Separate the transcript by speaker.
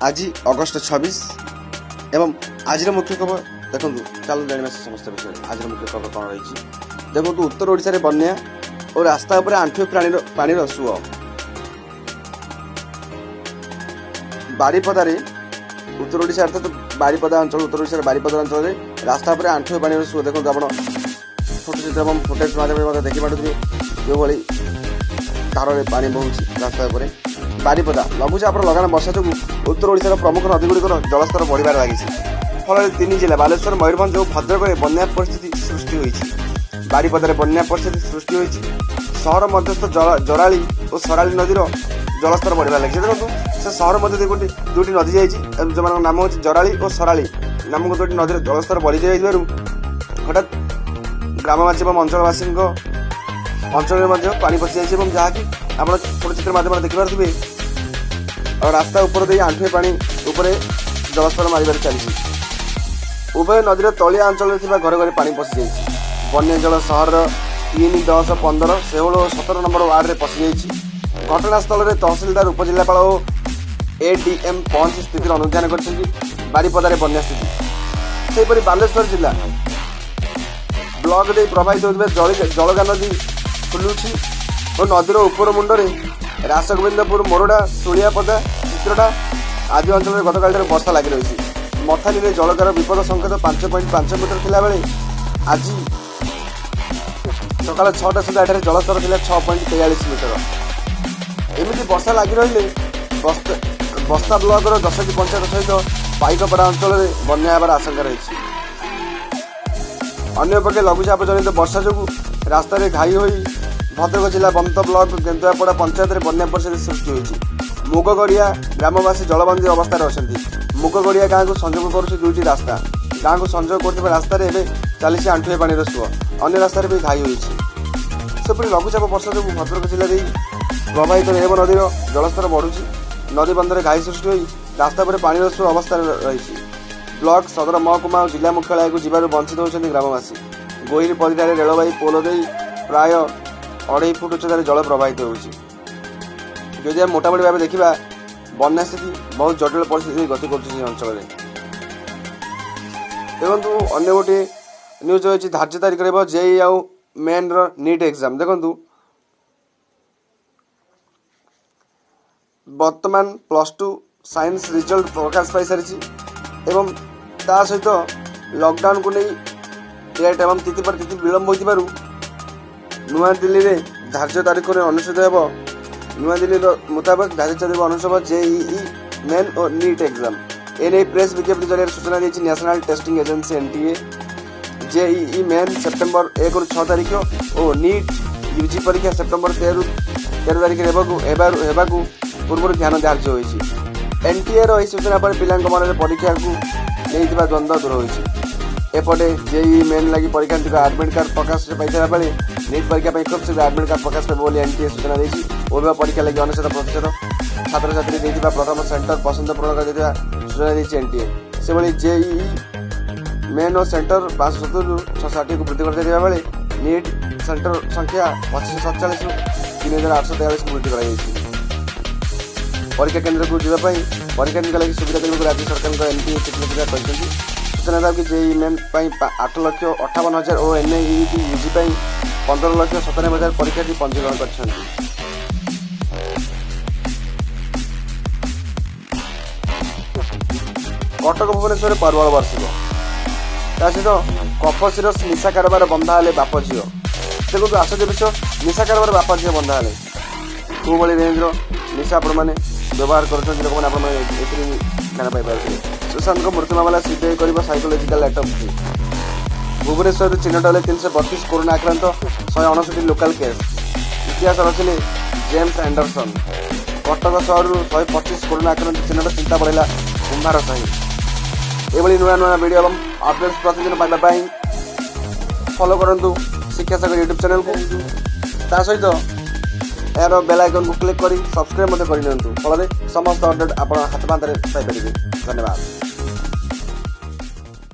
Speaker 1: आज अगस्ट 26 एवं आज मुख्य खबर देखो चल जाना समस्त विषय आज मुख्य खबर कौन रही देखो उत्तर ओडिशा रे बन्या और रास्ता उपर आंठु पानी सुओ बारीपदारे उत्तर ओडिशा अर्थात बारीपदा अंचल उत्तर ओडिशा बारीपदा अंचल में रास्ता उपर आंठु पानी सुओ देखो आप फोटो चित्र एवं फुटेज माध्यम देखिपे जो भाई तार पानी बहु रास्ता उपर बारीपदा लघुचाप लगान वर्षा जो उत्तर ओडिशार प्रमुख नदीगुड़िक जलस्तर बढ़िबार लगी फल तीन जिला बालेश्वर मयूरभंज और भद्रक में बन्या परिस्थिति सृष्टि होती बारीपदार बन्या परिस्थिति सृष्टि होती सहर मध्यस्थ जराली और सराली नदीर जलस्तर बढ़िबार लगी देखो से सहर मध्य दुईटी नदी जाइए जो नाम हूँ जराली और सराली नामक दुईटी नदी जलस्तर बढ़ी जाइए हठात ग्रामवासी और अंचलवासी अंचल पानी पशि जाइए जहाँकि आप छोट चित्र मध्यम देखिपे और रास्ता ऊपर आंठुए पानी उपरे जलस्तर मार चली उभय नदीर तलिया अंचल घर घर पानी पशि जाइए बन्या जल सहर 3, 10, 15, 16 और 17 नंबर वार्ड में पशि जाइए घटनास्थल में तहसिलदार उपजिलापाल और एडीएम पहुंची स्थिति अनुधान कर बारीपदार बन्या स्थिति सेपरी बालेश्वर जिला ब्लॉक दे प्रभावित होता जलगा नदी खुलुची और नदीर उपर मुंडे रासगोविंदपुर मोरडा सुलियापदा चित्रटा आदि अंचल में गतकाल वर्षा लगी रही मथानी में जलगार विपद संकेत 5.5 मीटर थिला बेले आज सकाल 6टा सुधा एठारे जलस्तर थिला 6.43 मीटर एमती वर्षा लगी रही बस्ता ब्लॉक 10टी पंचायत सहित पाइकपड़ा अंचल में बन्या होबार आशंका रही अन्यपक्षे लघुचाप जनित वर्षा जो रास्तार घाई हो भद्रक जिला बंत ब्लॉक गेंदुआपड़ा पंचायत में बन्या परिस्थिति सृष्टि होती मुगगड़िया ग्रामवासी जलबंदी अवस्था अच्छा मुगगड़िया गाँव को संजोग कर दुईटी रास्ता गाँव को संजोग कर रास्त चली आंठुए पानी सुओ अन्य रास्त भी घाई होपरी लघुचाप वर्षा जो भद्रक जिले प्रभावित एवं नदीर जलस्तर बढ़ुची नदी बंधर घाई सृष्टि हो रास्ता पर पानी सुओ अवस्था रही ब्लॉक सदर महकुमा और जिला मुख्यालय को जीवार वंचित होती ग्रामवासी गोहिर पदिटार रेलवाई पोल दे प्राय 2.5 फुट उच्चतार जल प्रवाहित होती मोटामोटी भाव देखा बन्या स्थिति बहुत जटिल परिस्थिति गति कर अंचल में देखु अन्य गोटे न्यूज रही धार्य तारीख रहा जेई आउ मेन नीट एग्जाम देखु वर्तमान +2 साइंस रिजल्ट प्रकाश पाई सारी एवं ता सहित लॉकडाउन को नहीं डेट एवं तिथि पर तिथि विलंब हो नुआ दिल्ली में धार्य तारीख में अनुष्ठित हो नुआ दिल्ली मुताबिक धार्य तारीख अनुष्ठित जेईई मेन और नीट एग्जाम एने प्रेस विज्ञप्ति जरिए सूचना दी national testing agency NTA JEE main September 1 और 6 तारीख और नीट यूजी परीक्षा सेप्टेम्बर 13 तारीख पूर्व ध्यान धार्य होती एनटीए रही सूचना पर पिला मन परीक्षा को नहीं द्वंद्व दूर होती एपटे जेईई मेन लगी परीक्षा आडमिट कार्ड प्रकाश पाई बेले नीट परीक्षा खूब शीघ्र आडमिट कार्ड प्रकाश पाइब एनटीए सूचना देती ओबा परीक्षा लगी 99% छात्र छात्री देथिबा प्रथम सेंटर पसंद पूर्ण कर सूचना देती एनटीए से भाई जेईई मेन और सेंटर 570 को वृद्धि कर बेले नीट सेंटर संख्या 2547 रु 3843 को वृद्धि कर परीक्षा केन्द्र को जावाई परीक्षा लगी सुविधा करने राज्य सरकार एनटीए चित्र सूचना था कि जेईई मेन 8,58,000 और एनईईटी यूजी 15,97,000 परीक्षार्थी पंजीकरण कर कटक भुवनेश्वर परवल बर्षिक ता सहित कफ सिरस निशा कारबार बंधा हेले बाप झील देखो आश्चर्य विषय निशा कारबार बाप झील बंधा हेले कौ भाई रेंज निशा आपण व्यवहार कर ध्यान पाई सुशांत मृत्यु मामला सीबीआई कर साइकोलॉजिकल अटॉप्सी भुवनेश्वर चिन्हट हेले 332 कोरोना आक्रांत 159 लोकाल केस इतिहास रखिले जेम्स एंडरसन कटक सहर 125 कोरोना आक्रांत चिन्हट चिंता बढ़ेगा कुंभार सही एभली नुआ नुआ वीडियो और अपडेट्स प्रतिदिन पाइबा फॉलो करूँ शिक्षा सागर यूट्यूब चैनल को ता सहित यार बेल आइकन को क्लिक कर सब्सक्राइब करनी फल समस्त अपडेट आप हाथ पांच पाइपर धन्यवाद।